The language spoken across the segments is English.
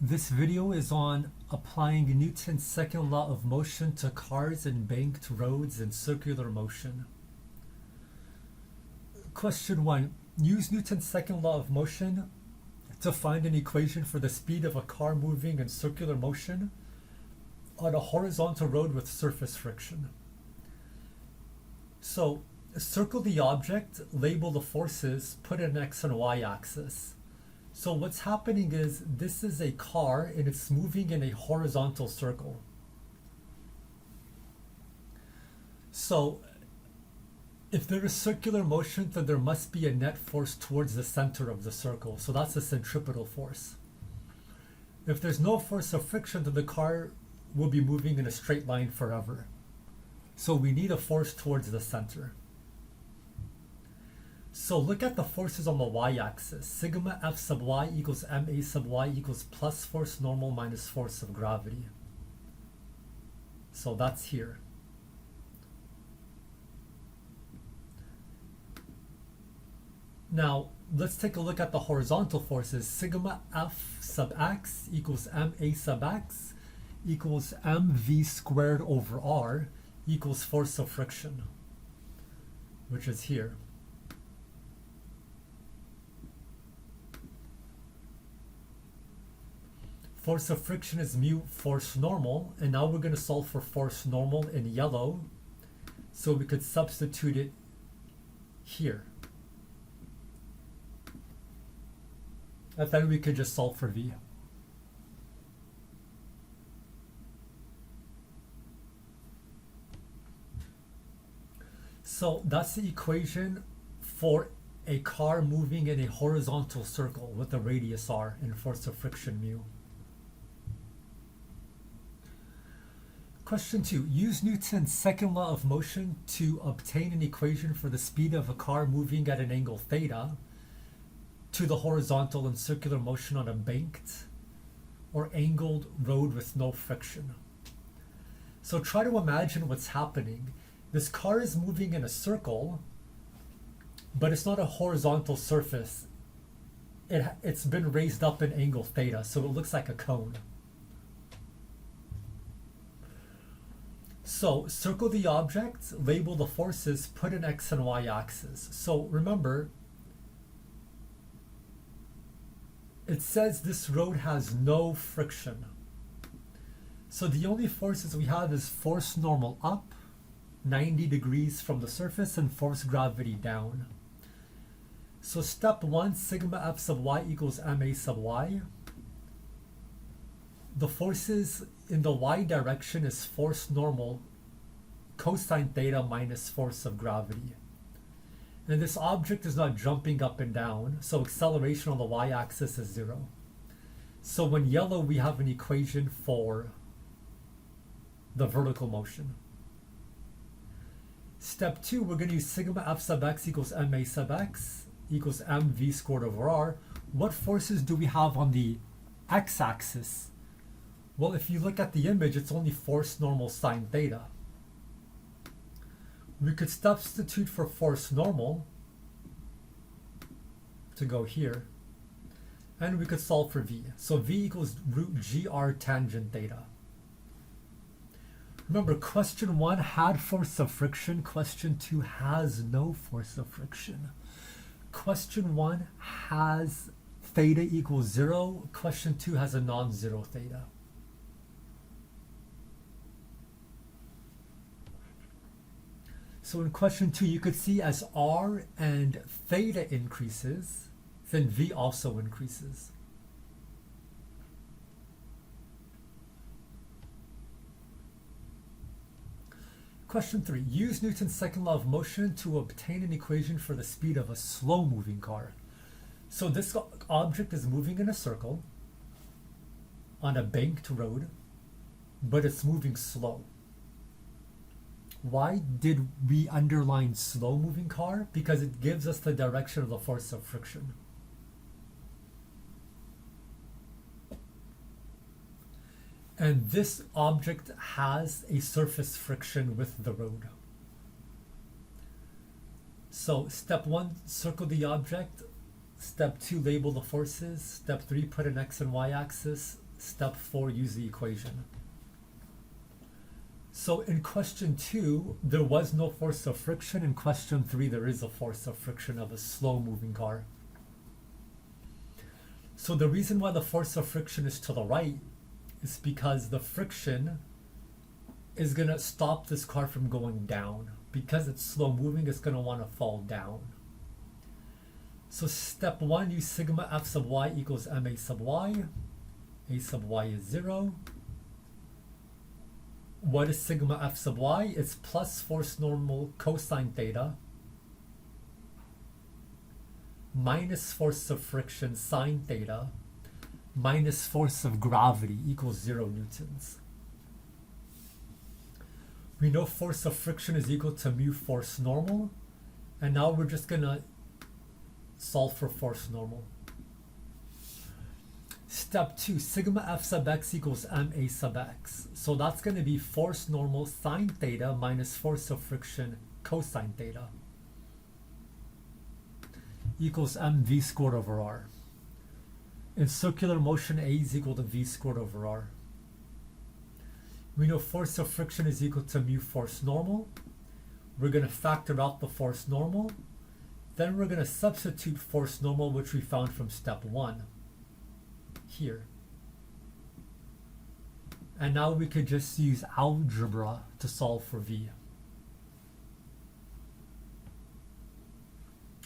This video is on applying Newton's second law of motion to cars and banked roads in circular motion. Question 1. Use Newton's second law of motion to find an equation for the speed of a car moving in circular motion on a horizontal road with surface friction. So, circle the object, label the forces, put an x and y axis. So what's happening is this is a car and it's moving in a horizontal circle. So if there is circular motion, then there must be a net force towards the center of the circle. So that's the centripetal force. If there's no force of friction, then the car will be moving in a straight line forever. So we need a force towards the center. So look at the forces on the y-axis. Sigma F sub y equals ma sub y equals plus force normal minus force of gravity. So that's here. Now, let's take a look at the horizontal forces. Sigma F sub x equals ma sub x equals mv squared over r equals force of friction, which is here. Force of friction is mu force normal, and now we're going to solve for force normal in yellow, so we could substitute it here. And then we could just solve for v. So that's the equation for a car moving in a horizontal circle with a radius r and force of friction mu. Question 2. Use Newton's second law of motion to obtain an equation for the speed of a car moving at an angle theta to the horizontal and circular motion on a banked or angled road with no friction. So try to imagine what's happening. This car is moving in a circle, but it's not a horizontal surface. It's been raised up in angle theta, so it looks like a cone. So circle the object, label the forces, put an x and y axis. So remember, it says this road has no friction. So the only forces we have is force normal up, 90 degrees from the surface, and force gravity down. So step 1, sigma f sub y equals ma sub y. The forces in the y direction is force normal cosine theta minus force of gravity. And this object is not jumping up and down, so acceleration on the y-axis is 0. So when yellow, we have an equation for the vertical motion. Step 2, we're going to use sigma f sub x equals ma sub x equals mv squared over r. What forces do we have on the x-axis? Well, if you look at the image, it's only force normal sine theta. We could substitute for force normal to go here, and we could solve for v. So v equals root gr tangent theta. Remember, question 1 had force of friction, question 2 has no force of friction. Question 1 has theta equals 0, question 2 has a non-zero theta. So in question 2, you could see as r and theta increases, then v also increases. Question 3. Use Newton's second law of motion to obtain an equation for the speed of a slow-moving car. So this object is moving in a circle on a banked road, but it's moving slow. Why did we underline slow-moving car? Because it gives us the direction of the force of friction. And this object has a surface friction with the road. So step 1, circle the object. Step 2, label the forces. Step 3, put an x and y axis. Step 4, use the equation. So in question 2, there was no force of friction. In question 3, there is a force of friction of a slow-moving car. So the reason why the force of friction is to the right is because the friction is going to stop this car from going down. Because it's slow-moving, it's going to want to fall down. So step 1, use sigma f sub y equals ma sub y. A sub y is 0. What is sigma f sub y? It's plus force normal cosine theta minus force of friction sine theta minus force of gravity equals 0 newtons. We know force of friction is equal to mu force normal, and now we're just going to solve for force normal. Step 2, sigma f sub x equals ma sub x. So that's going to be force normal sine theta minus force of friction cosine theta equals mv squared over r. In circular motion, a is equal to v squared over r. We know force of friction is equal to mu force normal. We're going to factor out the force normal. Then we're going to substitute force normal, which we found from step 1. Here. And now we could just use algebra to solve for v.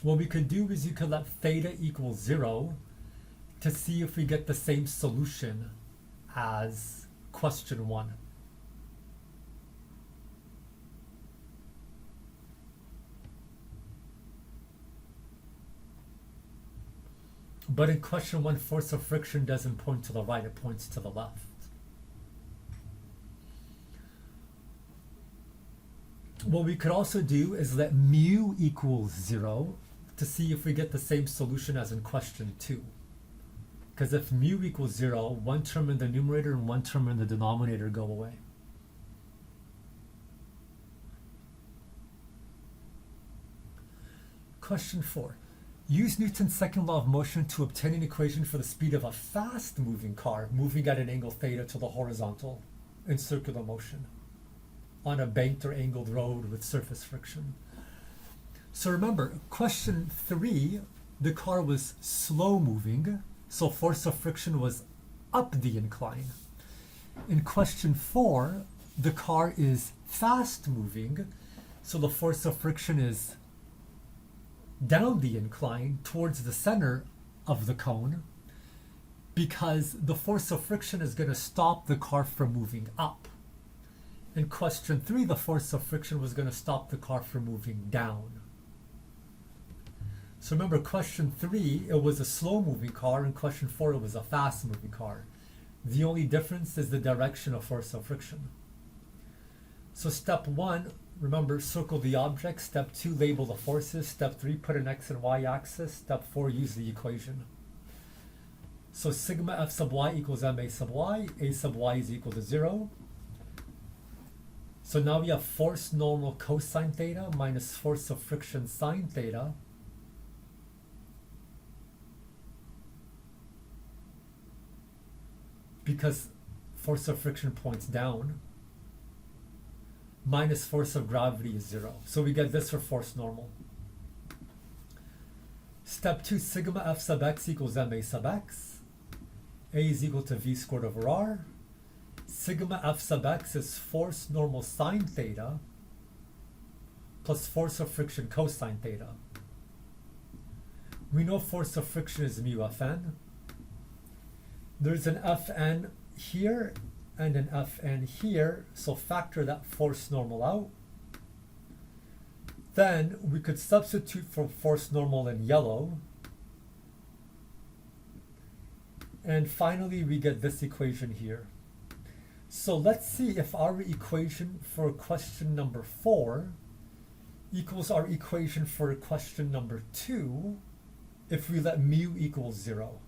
What we could do is you could let theta equal 0 to see if we get the same solution as question 1. But in question 1, force of friction doesn't point to the right, it points to the left. What we could also do is let mu equals 0 to see if we get the same solution as in question 2. Because if mu equals 0, one term in the numerator and one term in the denominator go away. Question 4. Use Newton's second law of motion to obtain an equation for the speed of a fast-moving car moving at an angle theta to the horizontal in circular motion on a banked or angled road with surface friction. So remember, question 3, the car was slow-moving, so force of friction was up the incline. In question 4, the car is fast-moving, so the force of friction is down the incline towards the center of the cone because the force of friction is going to stop the car from moving up. In question 3, the force of friction was going to stop the car from moving down. So remember, question 3, it was a slow-moving car. In question 4, it was a fast-moving car. The only difference is the direction of force of friction. So step 1, remember, circle the object. Step 2, label the forces. Step 3, put an x and y axis. Step 4, use the equation. So sigma f sub y equals ma sub y. A sub y is equal to 0. So now we have force normal cosine theta minus force of friction sine theta because force of friction points down minus force of gravity is 0. So we get this for force normal. Step 2, sigma f sub x equals ma sub x. A is equal to v squared over r. Sigma f sub x is force normal sine theta plus force of friction cosine theta. We know force of friction is mu Fn. There's an Fn here and an Fn here, so factor that force normal out. Then we could substitute for force normal in yellow. And finally we get this equation here. So let's see if our equation for question number 4 equals our equation for question number 2 if we let mu equals 0.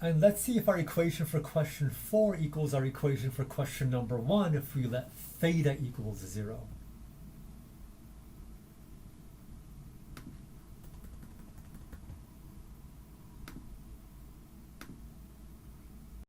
And let's see if our equation for question 4 equals our equation for question number 1 if we let theta equals 0.